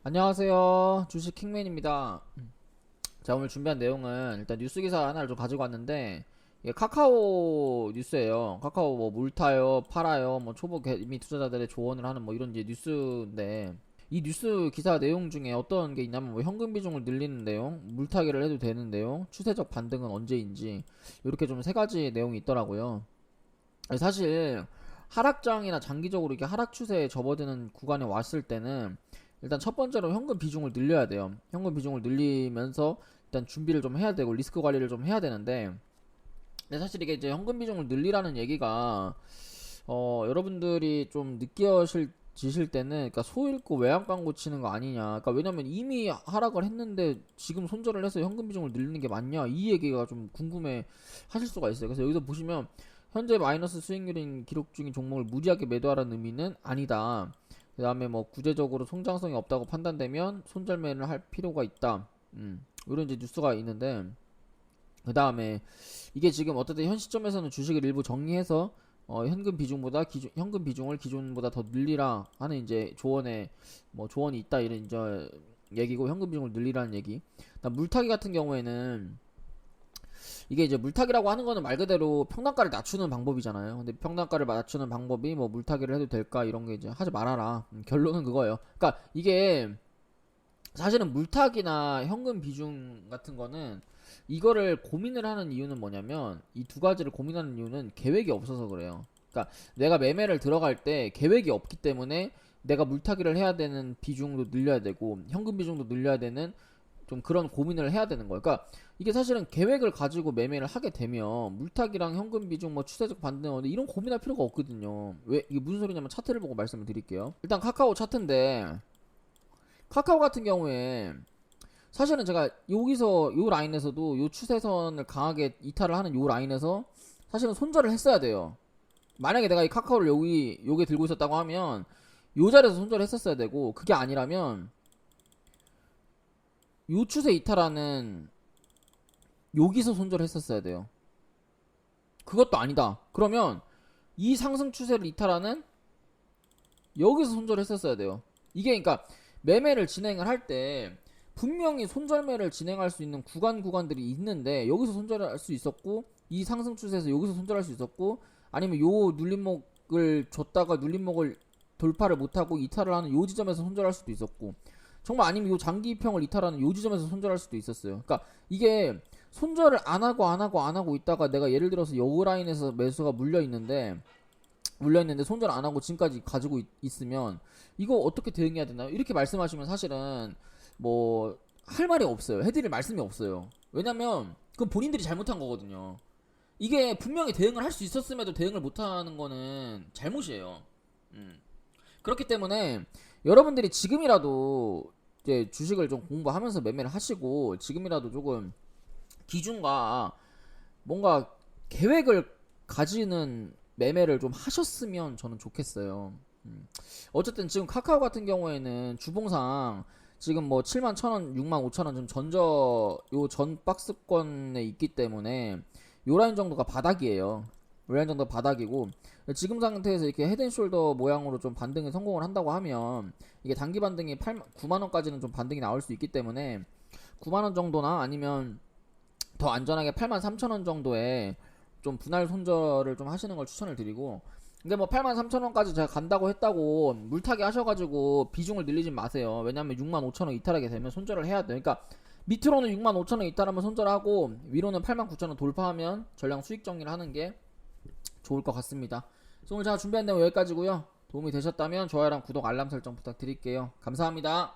안녕하세요. 주식 킹맨입니다. 자, 오늘 준비한 내용은 일단 뉴스 기사 하나를 좀 가지고 왔는데, 이게 카카오 뉴스예요. 카카오 뭐 물타요, 팔아요, 뭐 초보 개미 투자자들의 조언을 하는 뭐 이런 이제 뉴스인데, 이 뉴스 기사 내용 중에 어떤 게 있냐면 뭐 현금 비중을 늘리는 내용, 물타기를 해도 되는 내용, 추세적 반등은 언제인지 이렇게 좀 세 가지 내용이 있더라고요. 사실 하락장이나 장기적으로 이렇게 하락 추세에 접어드는 구간에 왔을 때는 일단 첫 번째로 현금 비중을 늘려야 돼요. 현금 비중을 늘리면서 일단 준비를 좀 해야 되고 리스크 관리를 좀 해야 되는데, 근데 사실 이게 이제 현금 비중을 늘리라는 얘기가 여러분들이 좀 지실 때는 그러니까 소 잃고 외양 광고 치는 거 아니냐. 그러니까 왜냐면 이미 하락을 했는데 지금 손절을 해서 현금 비중을 늘리는 게 맞냐, 이 얘기가 좀 궁금해 하실 수가 있어요. 그래서 여기서 보시면 현재 마이너스 수익률인 기록 중인 종목을 무리하게 매도하라는 의미는 아니다. 그 다음에 뭐 구체적으로 성장성이 없다고 판단되면 손절매를 할 필요가 있다. 이런 이제 뉴스가 있는데, 그 다음에 이게 지금 어쨌든 현 시점에서는 주식을 일부 정리해서 현금 비중을 기존보다 더 늘리라 하는 이제 조언에 뭐 조언이 있다, 이런 이제 얘기고, 현금 비중을 늘리라는 얘기. 물타기 같은 경우에는 이게 이제 물타기라고 하는 거는 말 그대로 평단가를 낮추는 방법이잖아요. 근데 평단가를 낮추는 방법이 뭐 물타기를 해도 될까, 이런 게 이제 하지 말아라. 결론은 그거예요. 그러니까 이게 사실은 물타기나 현금 비중 같은 거는 이거를 고민을 하는 이유는 뭐냐면, 이 두 가지를 고민하는 이유는 계획이 없어서 그래요. 그러니까 내가 매매를 들어갈 때 계획이 없기 때문에 내가 물타기를 해야 되는 비중도 늘려야 되고 현금 비중도 늘려야 되는 좀 그런 고민을 해야 되는 거예요. 그러니까 이게 사실은 계획을 가지고 매매를 하게 되면 물타기랑 현금 비중 뭐 추세적 반등 이런 고민할 필요가 없거든요. 왜 이게 무슨 소리냐면 차트를 보고 말씀을 드릴게요. 일단 카카오 차트인데, 카카오 같은 경우에 사실은 제가 여기서 요 라인에서도 요 추세선을 강하게 이탈을 하는 요 라인에서 사실은 손절을 했어야 돼요. 만약에 내가 이 카카오를 요게 들고 있었다고 하면 요 자리에서 손절을 했었어야 되고, 그게 아니라면 요 추세 이탈하는 여기서 손절을 했었어야 돼요. 그것도 아니다. 그러면 이 상승 추세를 이탈하는 여기서 손절을 했었어야 돼요. 이게 그러니까 매매를 진행을 할 때 분명히 손절매를 진행할 수 있는 구간들이 있는데, 여기서 손절할 수 있었고, 이 상승 추세에서 여기서 손절할 수 있었고, 아니면 요 눌림목을 줬다가 눌림목을 돌파를 못하고 이탈을 하는 요 지점에서 손절할 수도 있었고, 정말 아니면 요 장기평을 이탈하는 요 지점에서 손절할 수도 있었어요. 그러니까 이게 손절을 안 하고 있다가 내가 예를 들어서 요 라인에서 매수가 물려있는데 손절 안 하고 지금까지 가지고 있으면 이거 어떻게 대응해야 되나요? 이렇게 말씀하시면 사실은 뭐 할 말이 없어요. 해드릴 말씀이 없어요. 왜냐면 그건 본인들이 잘못한 거거든요. 이게 분명히 대응을 할 수 있었음에도 대응을 못하는 거는 잘못이에요. 그렇기 때문에 여러분들이 지금이라도 이제 주식을 좀 공부하면서 매매를 하시고, 지금이라도 조금 기준과 뭔가 계획을 가지는 매매를 좀 하셨으면 저는 좋겠어요. 어쨌든 지금 카카오 같은 경우에는 주봉상 지금 뭐 7만 1,000원, 6만 5천원 좀 요 전 박스권에 있기 때문에 요 라인 정도가 바닥이에요. 요 라인 정도가 바닥이고, 지금 상태에서 이렇게 헤드앤숄더 모양으로 좀 반등에 성공을 한다고 하면 이게 단기 반등이 9만원까지는 좀 반등이 나올 수 있기 때문에 9만원 정도나 아니면 더 안전하게 83,000원 정도에 좀 분할 손절을 좀 하시는 걸 추천을 드리고, 근데 뭐 83,000원까지 제가 간다고 했다고 물타기 하셔가지고 비중을 늘리진 마세요. 왜냐면 65,000원 이탈하게 되면 손절을 해야 돼. 그러니까 밑으로는 65,000원 이탈하면 손절하고, 위로는 89,000원 돌파하면 전량 수익 정리를 하는 게 좋을 것 같습니다. 그래서 오늘 제가 준비한 내용 여기까지고요. 도움이 되셨다면 좋아요랑 구독 알람 설정 부탁드릴게요. 감사합니다.